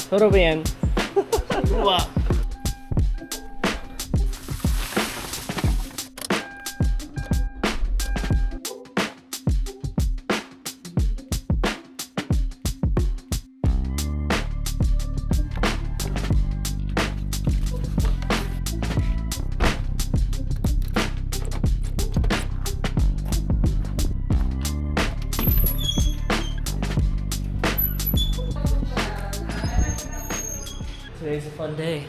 Todo bien. Today's a fun day.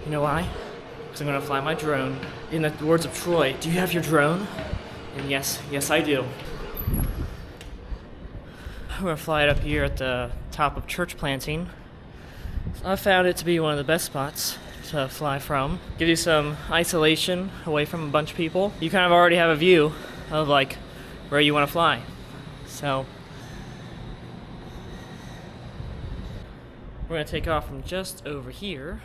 You know why? Because I'm gonna fly my drone. In the words of Troy, do you have your drone? And yes, I do. I'm gonna fly it up here at the top of church planting. I found it to be one of the best spots to fly from. Give you some isolation away from a bunch of people. You kind of already have a view of like where you want to fly. So we're gonna take off from just over here.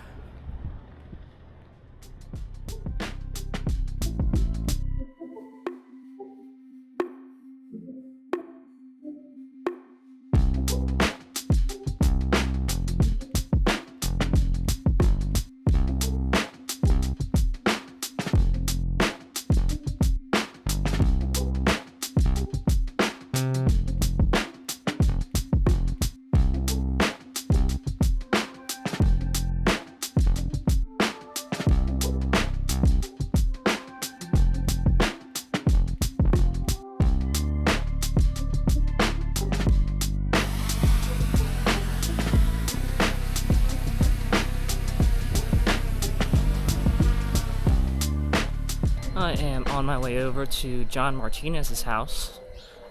I am on my way over to John Martinez's house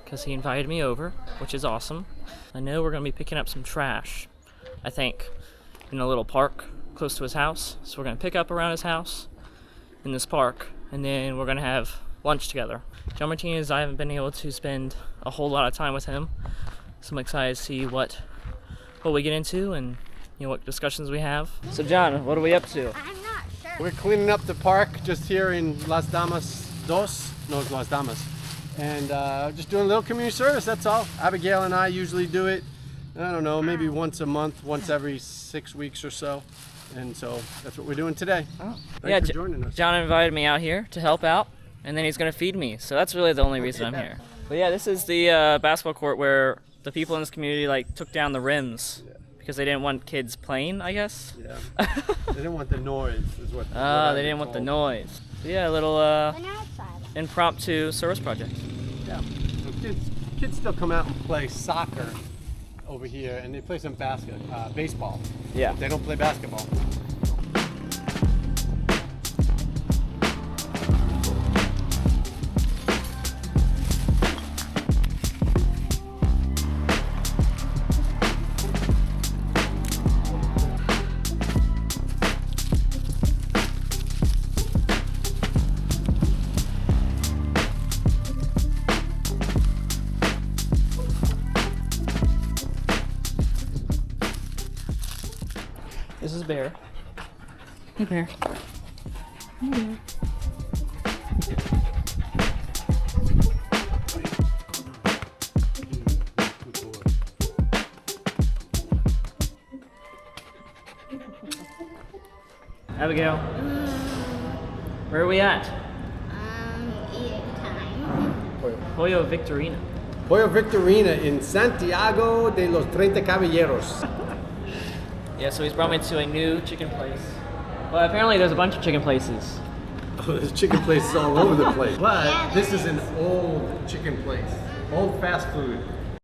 because he invited me over, which is awesome. I know we're going to be picking up some trash, I think, in a little park close to his house. So we're going to pick up around his house in this park, and then we're going to have lunch together. John Martinez, I haven't been able to spend a whole lot of time with him, so I'm excited to see what we get into and what discussions we have. So John, what are we up to? I'm not sure. We're cleaning up the park just here in Las Damas Dos. No, it's Las Damas. And just doing a little community service, that's all. Abigail and I usually do it, I don't know, maybe once a month, once every 6 weeks or so. And so that's what we're doing today. Oh. Thanks for joining us. John invited me out here to help out, and then he's going to feed me. So that's really the only reason I'm here. But yeah, this is the basketball court where the people in this community took down the rims. Because they didn't want kids playing, I guess. Yeah. They didn't want the noise, is what. They didn't want the noise. So yeah, a little impromptu service project. Yeah. So kids still come out and play soccer over here, and they play some baseball. Yeah. They don't play basketball. This is Bear. Hey, Bear. Hey, Bear. Abigail. Where are we at? Eating time. Pollo Victorina. Pollo Victorina in Santiago de los 30 Caballeros. Yeah, so he's brought me to a new chicken place. Well, apparently there's a bunch of chicken places. Oh, there's chicken places all over the place. But this is an old chicken place. Old fast food.